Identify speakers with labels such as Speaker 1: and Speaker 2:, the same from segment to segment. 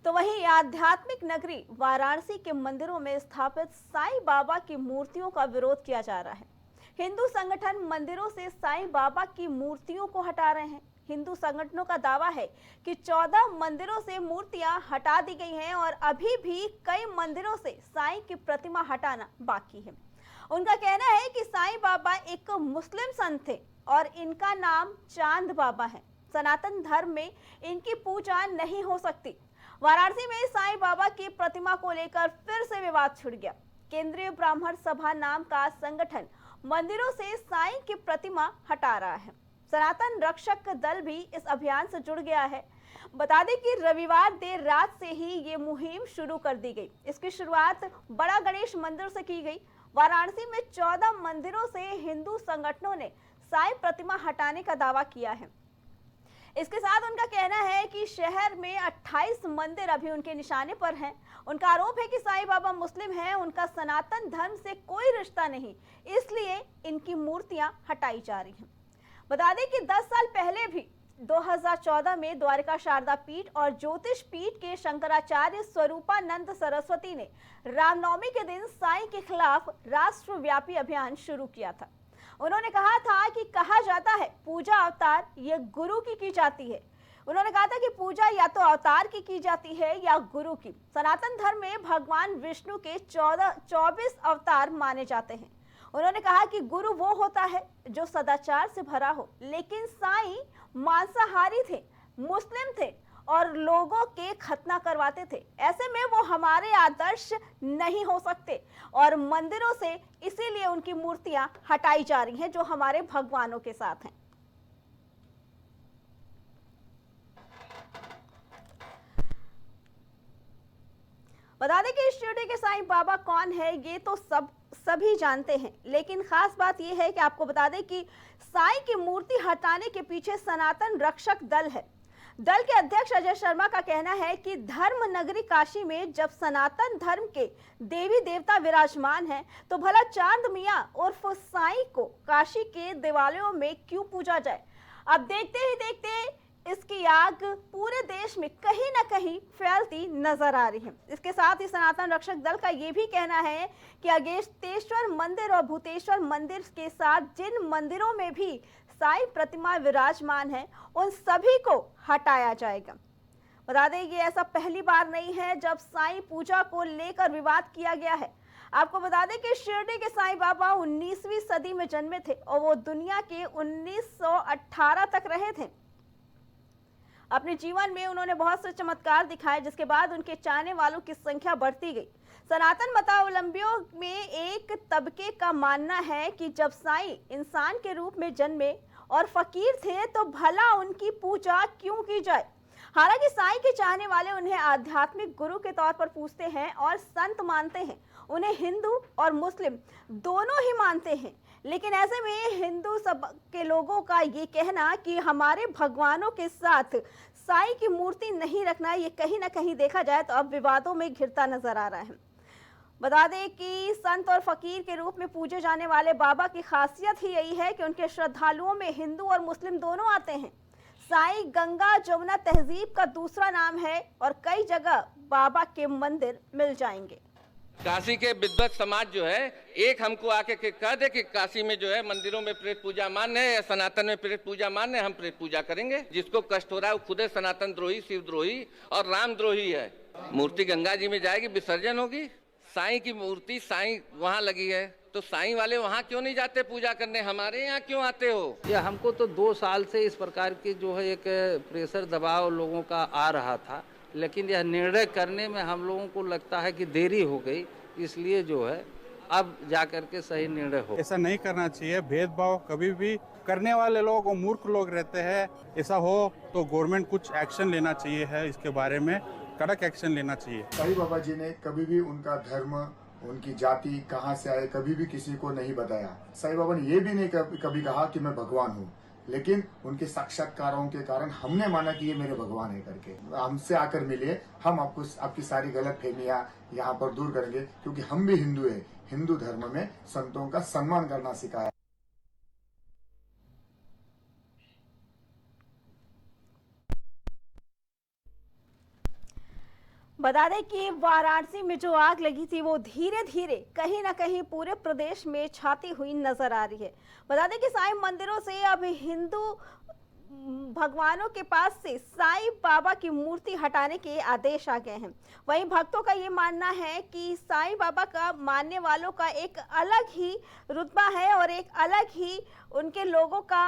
Speaker 1: तो वहीं आध्यात्मिक नगरी वाराणसी के मंदिरों में स्थापित साईं बाबा की मूर्तियों का विरोध किया जा रहा है। हिंदू संगठन मंदिरों से साईं बाबा की मूर्तियों को हटा रहे हैं। हिंदू संगठनों का दावा है कि 14 मंदिरों से मूर्तियां हटा दी गई हैं और अभी भी कई मंदिरों से साईं की प्रतिमा हटाना बाकी है। उनका कहना है कि साईं बाबा एक मुस्लिम संत थे और इनका नाम चांद बाबा है। सनातन धर्म में इनकी पूजा नहीं हो सकती। वाराणसी में साईं बाबा की प्रतिमा को लेकर फिर से विवाद छिड़ गया। केंद्रीय ब्राह्मण सभा नाम का संगठन मंदिरों से साईं की प्रतिमा हटा रहा है। सनातन रक्षक दल भी इस अभियान से जुड़ गया है। बता दें कि रविवार देर रात से ही ये मुहिम शुरू कर दी गई। इसकी शुरुआत बड़ा गणेश मंदिर से की गई। वाराणसी में 14 मंदिरों से हिंदू संगठनों ने साईं प्रतिमा हटाने का दावा किया है। इसके साथ उनका कहना है कि शहर में 28 मंदिर अभी उनके निशाने पर हैं। उनका आरोप है कि साईं बाबा मुस्लिम हैं, उनका सनातन धर्म से कोई रिश्ता नहीं, इसलिए इनकी मूर्तियां हटाई जा रही हैं। बता दें कि 10 साल पहले भी 2014 में द्वारिका शारदा पीठ और ज्योतिष पीठ के शंकराचार्य स्वरूपानंद सरस्वती ने रामनवमी के दिन साईं के खिलाफ राष्ट्रव्यापी अभियान शुरू किया था। उन्होंने कहा था कि कहा जाता है पूजा अवतार ये गुरु की जाती है। उन्होंने कहा था कि पूजा या तो अवतार की जाती है या गुरु की। सनातन धर्म में भगवान विष्णु के 24 अवतार माने जाते हैं। उन्होंने कहा कि गुरु वो होता है जो सदाचार से भरा हो, लेकिन साईं मांसाहारी थे, मुस्लिम थे और लोगों के खतना करवाते थे। ऐसे में वो हमारे आदर्श नहीं हो सकते और मंदिरों से इसीलिए उनकी मूर्तियां हटाई जा रही हैं जो हमारे भगवानों के साथ हैं। बता दें कि इस शिरडी के साईं बाबा कौन है ये तो सभी जानते हैं, लेकिन खास बात यह है कि आपको बता दें कि साईं की मूर्ति हटाने के पीछे सनातन रक्षक दल है। दल के अध्यक्ष अजय शर्मा का कहना है कि धर्म नगरी काशी में जब सनातन धर्म के देवी देवता विराजमान हैं, तो भला चांद मियां उर्फ साईं को काशी के देवालयों में क्यों पूजा जाए। अब देखते ही देखते इसकी आग पूरे देश में कहीं ना कहीं फैलती नजर आ रही है। इसके साथ ही सनातन रक्षक दल का यह भी कहना है कि अगस्त्येश्वर मंदिर और भूतेश्वर मंदिर के साथ जिन मंदिरों में भी साईं प्रतिमा विराजमान है उन सभी को हटाया जाएगा। बता दें ये ऐसा पहली बार नहीं है जब साईं पूजा को लेकर विवाद किया गया है। आपको बता दें कि शिरडी के साईं बाबा 19वीं सदी में जन्मे थे और वो दुनिया के 1918 तक रहे थे। अपने जीवन में उन्होंने बहुत से चमत्कार दिखाए, जिसके बाद उनके चाहने वालों की संख्या बढ़ती गई। सनातन मतावलंबियों में एक तबके का मानना है कि जब साईं इंसान के रूप में जन्मे और फकीर थे तो भला उनकी पूजा क्यों की जाए। हालांकि साईं के चाहने वाले उन्हें आध्यात्मिक गुरु के तौर पर पूजते हैं और संत मानते हैं। उन्हें हिंदू और मुस्लिम दोनों ही मानते हैं, लेकिन ऐसे में हिंदू सब के लोगों का ये कहना कि हमारे भगवानों के साथ साईं की मूर्ति नहीं रखना, ये कहीं ना कहीं देखा जाए तो अब विवादों में घिरता नजर आ रहा है। बता दें कि संत और फकीर के रूप में पूजे जाने वाले बाबा की खासियत ही यही है कि उनके श्रद्धालुओं में हिंदू और मुस्लिम दोनों आते हैं। साईं गंगा जमुना तहजीब का दूसरा नाम है और कई जगह बाबा के मंदिर मिल जाएंगे।
Speaker 2: काशी के विद्वत समाज जो है एक हमको आके कह दे कि काशी में जो है मंदिरों में प्रेत पूजा मान्य है या सनातन में प्रेत पूजा मान्य है, हम प्रेत पूजा करेंगे। जिसको कष्ट हो रहा है वो खुदे सनातन द्रोही, शिव द्रोही और राम द्रोही है। मूर्ति गंगा जी में जाएगी, विसर्जन होगी। साईं की मूर्ति साईं वहाँ लगी है तो साईं वाले वहाँ क्यों नहीं जाते पूजा करने, हमारे यहाँ क्यों आते हो।
Speaker 3: ये हमको तो 2 साल से इस प्रकार की जो है एक प्रेशर दबाव लोगों का आ रहा था, लेकिन यह निर्णय करने में हम लोगों को लगता है कि देरी हो गई, इसलिए जो है अब जाकर के सही निर्णय हो।
Speaker 4: ऐसा नहीं करना चाहिए। भेदभाव कभी भी करने वाले लोग वो मूर्ख लोग रहते हैं। ऐसा हो तो गवर्नमेंट कुछ एक्शन लेना चाहिए है, इसके बारे में कड़क एक्शन लेना चाहिए।
Speaker 5: साईं बाबा जी ने कभी भी उनका धर्म, उनकी जाति कहाँ से आए कभी भी किसी को नहीं बताया। साईं बाबा ने ये भी नहीं कभी कहा कि मैं भगवान हूँ, लेकिन उनके साक्षात्कारों के कारण हमने माना कि ये मेरे भगवान है करके। हमसे आकर मिलिए, हम आपको आपकी सारी गलत फहमियां यहाँ पर दूर करेंगे, क्योंकि हम भी हिंदू है। हिंदू धर्म में संतों का सम्मान करना सिखाया।
Speaker 1: बता दें कि वाराणसी में जो आग लगी थी वो धीरे धीरे कहीं ना कहीं पूरे प्रदेश में छाती हुई नजर आ रही है। बता दें कि साईं मंदिरों से अब हिंदू भगवानों के पास से साईं बाबा की मूर्ति हटाने के आदेश आ गए हैं। वहीं भक्तों का ये मानना है कि साईं बाबा का मानने वालों का एक अलग ही रुतबा है और एक अलग ही उनके लोगों का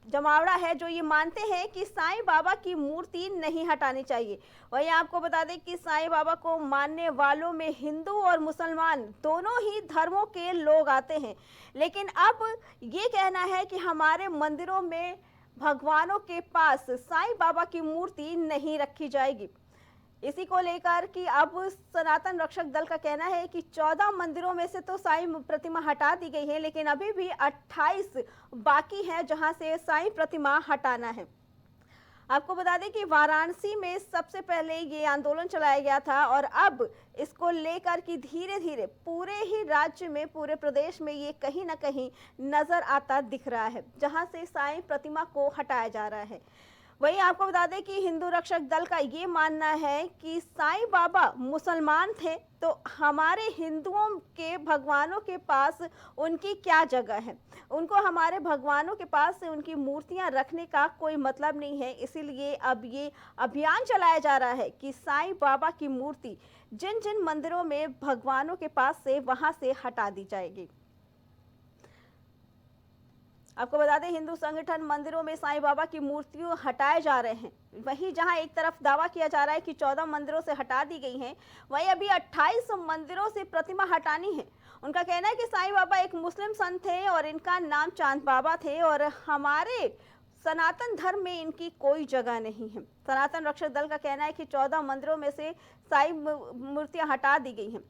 Speaker 1: जमावड़ा है जो ये मानते हैं कि साईं बाबा की मूर्ति नहीं हटानी चाहिए। वहीं आपको बता दें कि साईं बाबा को मानने वालों में हिंदू और मुसलमान दोनों ही धर्मों के लोग आते हैं, लेकिन अब ये कहना है कि हमारे मंदिरों में भगवानों के पास साईं बाबा की मूर्ति नहीं रखी जाएगी। इसी को लेकर कि अब सनातन रक्षक दल का कहना है कि 14 मंदिरों में से तो साईं प्रतिमा हटा दी गई है, लेकिन अभी भी 28 बाकी है जहां से साईं प्रतिमा हटाना है। आपको बता दें कि वाराणसी में सबसे पहले ये आंदोलन चलाया गया था और अब इसको लेकर कि धीरे धीरे पूरे ही राज्य में, पूरे प्रदेश में ये कहीं ना कहीं नजर आता दिख रहा है जहां से साईं प्रतिमा को हटाया जा रहा है। वहीं आपको बता दें कि हिंदू रक्षक दल का ये मानना है कि साईं बाबा मुसलमान थे तो हमारे हिंदुओं के भगवानों के पास उनकी क्या जगह है, उनको हमारे भगवानों के पास से उनकी मूर्तियां रखने का कोई मतलब नहीं है। इसीलिए अब ये अभियान चलाया जा रहा है कि साईं बाबा की मूर्ति जिन जिन मंदिरों में भगवानों के पास से वहां से हटा दी जाएगी। आपको बता दें हिंदू संगठन मंदिरों में साईं बाबा की मूर्तियां हटाए जा रहे हैं। वहीं जहां एक तरफ दावा किया जा रहा है कि 14 मंदिरों से हटा दी गई हैं, वहीं अभी 28 मंदिरों से प्रतिमा हटानी है। उनका कहना है कि साईं बाबा एक मुस्लिम संत थे और इनका नाम चांद बाबा थे और हमारे सनातन धर्म में इनकी कोई जगह नहीं है। सनातन रक्षक दल का कहना है कि 14 मंदिरों में से साईं मूर्तियां हटा दी गई हैं।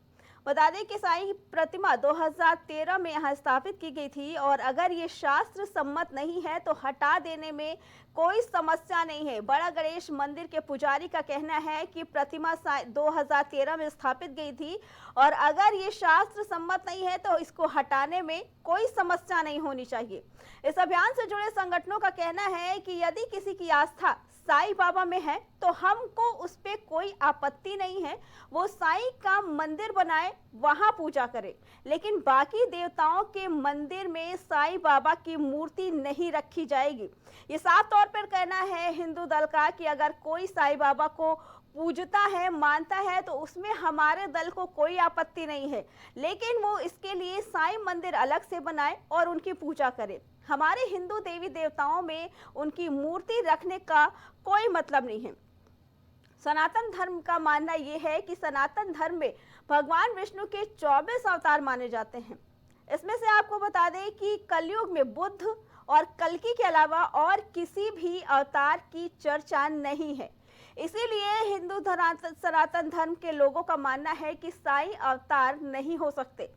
Speaker 1: बता दें कि साईं प्रतिमा 2013 में यहाँ स्थापित की गई थी और अगर ये शास्त्र सम्मत नहीं है तो हटा देने में कोई समस्या नहीं है। बड़ा गणेश मंदिर के पुजारी का कहना है कि प्रतिमा 2013 में स्थापित गई थी और अगर ये शास्त्र सम्मत नहीं है तो इसको हटाने में कोई समस्या नहीं होनी चाहिए। इस अभियान से जुड़े संगठनों का कहना है कि यदि किसी की आस्था साईं बाबा में है तो हमको उस पे कोई आपत्ति नहीं है, वो साईं का मंदिर बनाए, वहां पूजा करे, लेकिन बाकी देवताओं के मंदिर में साईं बाबा की मूर्ति नहीं रखी जाएगी। ये साफ तौर पर कहना है हिंदू दल का कि अगर कोई साईं बाबा को पूजता है, मानता है तो उसमें हमारे दल को कोई आपत्ति नहीं है, लेकिन वो इसके लिए साईं मंदिर अलग से बनाए और उनकी पूजा करे। हमारे हिंदू देवी देवताओं में उनकी मूर्ति रखने का कोई मतलब नहीं है। सनातन धर्म का मानना यह है कि सनातन धर्म में भगवान विष्णु के 24 अवतार माने जाते हैं। इसमें से आपको बता दें कि कलयुग में बुद्ध और कल्कि के अलावा और किसी भी अवतार की चर्चा नहीं है। इसीलिए हिंदू सनातन धर्म के लोगों का मानना है कि साईं अवतार नहीं हो सकते।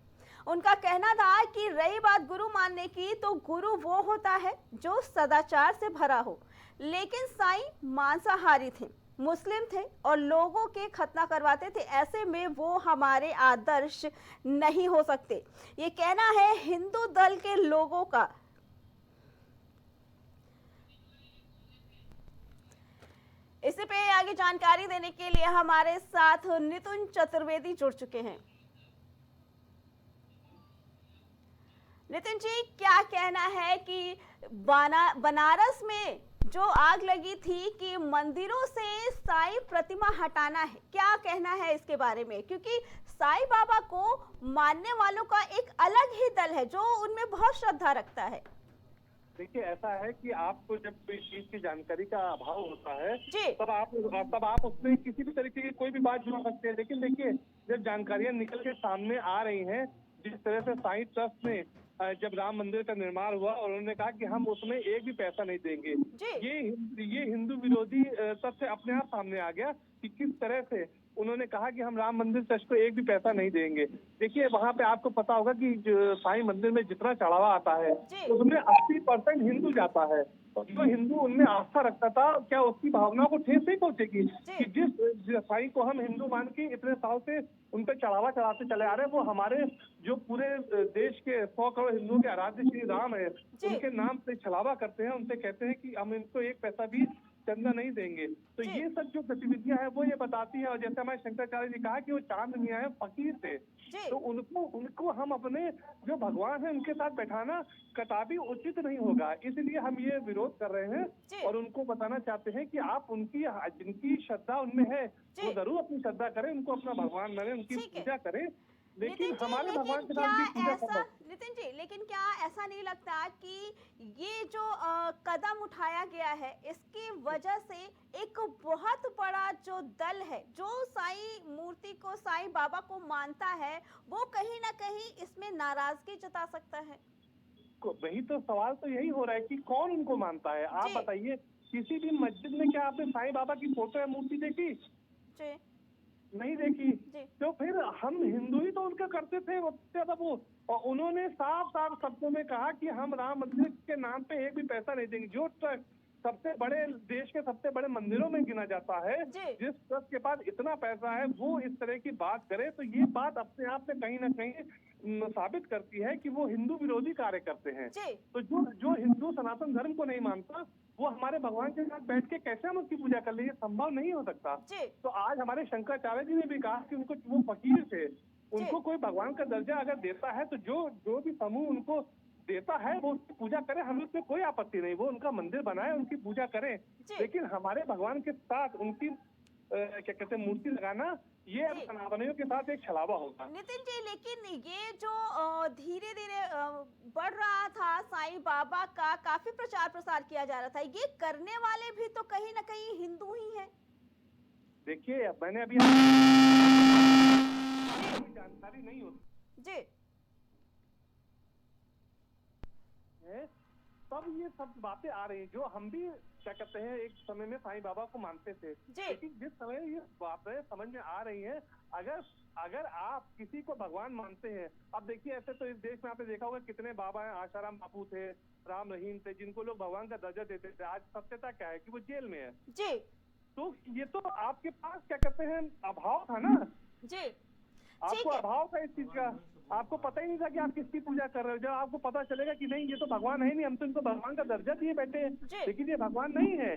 Speaker 1: उनका कहना था कि रही बात गुरु मानने की, तो गुरु वो होता है जो सदाचार से भरा हो, लेकिन साईं मांसाहारी थे, मुस्लिम थे और लोगों के खतना करवाते थे। ऐसे में वो हमारे आदर्श नहीं हो सकते। ये कहना है हिंदू दल के लोगों का। इसी पे आगे जानकारी देने के लिए हमारे साथ नितिन चतुर्वेदी जुड़ चुके हैं। नितिन जी, क्या कहना है कि बनारस में जो आग लगी थी कि मंदिरों से साईं प्रतिमा हटाना है, क्या कहना है इसके बारे में? क्योंकि साईं बाबा को मानने वालों का एक अलग ही दल है जो उनमें बहुत श्रद्धा रखता है।
Speaker 6: देखिए, ऐसा है कि आपको जब कोई चीज की जानकारी का अभाव होता है
Speaker 1: जी।
Speaker 6: तब आप उसमें किसी भी तरीके की कोई भी बात जोड़ सकते हैं। लेकिन देखिए, जब जानकारियां निकल के सामने आ रही हैं, जिस तरह से साईं ट्रस्ट ने जब राम मंदिर का निर्माण हुआ और उन्होंने कहा कि हम उसमें एक भी पैसा नहीं देंगे, ये हिंदू विरोधी तथ्य अपने आप सामने आ गया कि किस तरह से उन्होंने कहा कि हम राम मंदिर ट्रस्ट को एक भी पैसा नहीं देंगे। देखिए, वहाँ पे आपको पता होगा कि जो साईं मंदिर में जितना चढ़ावा आता है उसमें 80% हिंदू जाता है और जो हिंदू उनमें आस्था रखता था, क्या उसकी भावनाओं को ठेस नहीं पहुंचेगी कि जिस साईं को हम हिंदू मान के इतने साल से उन पर चढ़ावा चढ़ाते चले आ रहे हैं, वो हमारे जो पूरे देश के 100 करोड़ हिंदुओं के आराध्य श्री राम है, उनके नाम से छलावा करते हैं, उनसे कहते हैं कि हम इनको एक पैसा भी चंदा नहीं देंगे। तो ये सब जो गतिविधियां हैं वो ये बताती है, और जैसे हमारे शंकराचार्य जी कहा कि वो चांद नहीं आए फकीर थे, तो उनको हम अपने जो भगवान है उनके साथ बैठाना कदापि उचित नहीं होगा। इसलिए हम ये विरोध कर रहे हैं और उनको बताना चाहते हैं कि आप उनकी जिनकी श्रद्धा उनमें है वो जरूर अपनी श्रद्धा करें, उनको अपना भगवान माने, उनकी पूजा करें, लेकिन हमारे भगवान के साथ भी पूजा करना।
Speaker 1: नितिन जी, लेकिन क्या ऐसा नहीं लगता कि ये जो कदम उठाया गया है इसकी वजह से एक बहुत बड़ा जो दल है जो साईं मूर्ति को, साईं बाबा को मानता है, वो कहीं ना कहीं इसमें नाराजगी जता सकता है?
Speaker 6: वही तो सवाल तो यही हो रहा है कि कौन उनको मानता है। आप बताइए, किसी भी मस्जिद में क्या आपने साईं बाबा की फोटो या मूर्ति देखी?
Speaker 1: जी
Speaker 6: नहीं देखी। तो फिर हम हिंदू ही तो उनका करते थे ज्यादा वो, और उन्होंने साफ साफ शब्दों में कहा कि हम राम मंदिर के नाम पे एक भी पैसा नहीं देंगे। जो ट्रस्ट सबसे बड़े देश के सबसे बड़े मंदिरों में गिना जाता है, जिस ट्रस्ट के पास इतना पैसा है, वो इस तरह की बात करे तो ये बात अपने आप में कहीं ना कहीं साबित करती है कि वो हिंदू विरोधी कार्य करते हैं। तो जो हिंदू सनातन धर्म को नहीं मानता वो हमारे भगवान के साथ बैठ के कैसे हम उसकी पूजा कर ले, ये संभव नहीं हो सकता। तो आज हमारे शंकराचार्य जी ने भी कहा कि उनको, वो फकीर थे, उनको कोई भगवान का दर्जा अगर देता है तो जो भी समूह उनको देता है वो उसकी पूजा करें, हमें उसमें कोई आपत्ति नहीं, वो उनका मंदिर बनाए, उनकी पूजा करें। लेकिन हमारे भगवान के साथ उनकी क्या कहते हैं मूर्ति लगाना, ये अब सनातनियों के साथ एक छलावा होगा।
Speaker 1: नितिन जी, लेकिन ये जो धीरे धीरे बढ़ रहा था साईं बाबा का, काफी प्रचार प्रसार किया जा रहा था, ये करने वाले भी तो कहीं ना कहीं हिंदू ही हैं।
Speaker 6: देखिए, मैंने अभी जानकारी नहीं होती
Speaker 1: जी,
Speaker 6: तब ये सब बातें आ रही हैं, जो हम भी क्या कहते हैं एक समय में साईं बाबा को मानते थे, लेकिन जिस समय ये बातें समझ में आ रही हैं, अगर आप किसी को भगवान मानते हैं, अब देखिए ऐसे तो इस देश में आपने देखा होगा कितने बाबा हैं, आशाराम बापू थे, राम रहीम थे, जिनको लोग भगवान का दर्जा देते थे। आज सत्यता क्या है कि वो जेल में है।
Speaker 1: जी,
Speaker 6: तो ये तो आपके पास क्या कहते हैं अभाव था ना
Speaker 1: जी,
Speaker 6: आपको अभाव था इस चीज का, आपको पता ही नहीं था कि आप किसकी पूजा कर रहे हो। जब आपको पता चलेगा कि नहीं ये तो भगवान है नहीं, हम तो इनको भगवान का दर्जा दिए बैठे हैं, लेकिन ये भगवान नहीं है।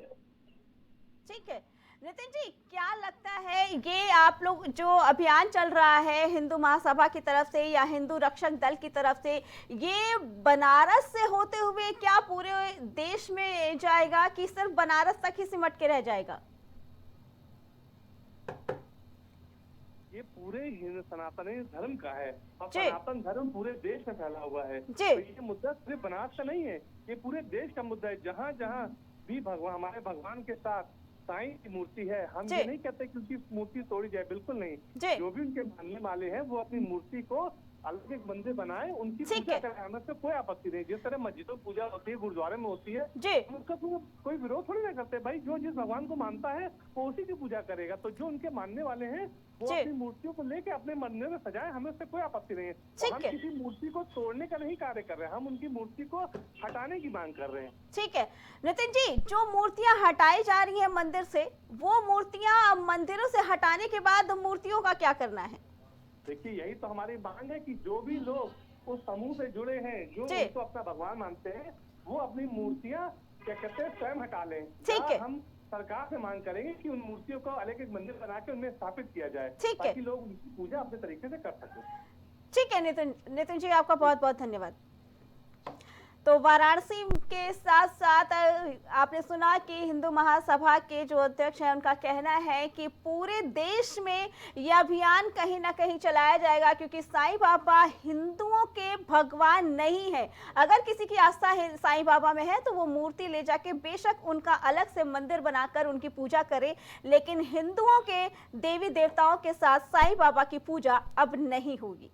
Speaker 1: ठीक है नितिन जी, क्या लगता है ये आप लोग जो अभियान चल रहा है हिंदू महासभा की तरफ से या हिंदू रक्षक दल की तरफ से, ये बनारस से होते हुए क्या पूरे देश में जाएगा कि सिर्फ बनारस तक ही सिमट के रह जाएगा?
Speaker 6: ये पूरे सनातन धर्म का है और सनातन धर्म पूरे देश में फैला हुआ है। तो ये मुद्दा सिर्फ बनारस का नहीं है, ये पूरे देश का मुद्दा है। जहाँ जहाँ भी भगवान, हमारे भगवान के साथ साईं की मूर्ति है, हम ये नहीं कहते कि उनकी मूर्ति तोड़ी जाए, बिल्कुल नहीं। जो भी उनके मानने वाले हैं वो अपनी मूर्ति को अलग एक मंदिर बनाए, उनकी पूजा करें, हमें से कोई आपत्ति नहीं। जिस तरह मस्जिदों पूजा होती है, गुरुद्वारे में होती है, उनका कोई विरोध थोड़ी ना करते। भाई जो जिस भगवान को मानता है वो उसी की पूजा करेगा। तो जो उनके मानने वाले हैं वो अपनी मूर्तियों को लेके अपने मंदिर में सजाए, हमें उससे कोई आपत्ति नहीं है। हम किसी मूर्ति को तोड़ने का नहीं कार्य कर रहे हैं, हम उनकी मूर्ति को हटाने की मांग कर रहे हैं।
Speaker 1: ठीक है नितिन जी, जो मूर्तियां हटाई जा रही है मंदिर से, वो मूर्तियां मंदिरों से हटाने के बाद मूर्तियों का क्या करना है?
Speaker 6: देखिए, यही तो हमारी मांग है कि जो भी लोग उस समूह से जुड़े हैं, जो उनको अपना भगवान मानते हैं, वो अपनी मूर्तियां क्या कहते हैं स्वयं हटा लें। हम सरकार से मांग करेंगे कि उन मूर्तियों को अलग एक मंदिर बना के उनमें स्थापित किया जाए, ताकि लोग उनकी पूजा अपने तरीके से कर सकें।
Speaker 1: ठीक है नितिन जी, आपका बहुत बहुत धन्यवाद। तो वाराणसी के साथ साथ आपने सुना कि हिंदू महासभा के जो अध्यक्ष हैं उनका कहना है कि पूरे देश में यह अभियान कहीं ना कहीं चलाया जाएगा, क्योंकि साईं बाबा हिंदुओं के भगवान नहीं है। अगर किसी की आस्था है साईं बाबा में है तो वो मूर्ति ले जाके बेशक उनका अलग से मंदिर बनाकर उनकी पूजा करे, लेकिन हिंदुओं के देवी देवताओं के साथ साईं बाबा की पूजा अब नहीं होगी।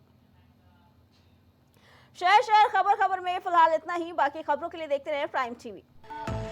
Speaker 1: शहर खबर में फिलहाल इतना ही। बाकी खबरों के लिए देखते रहे प्राइम टीवी।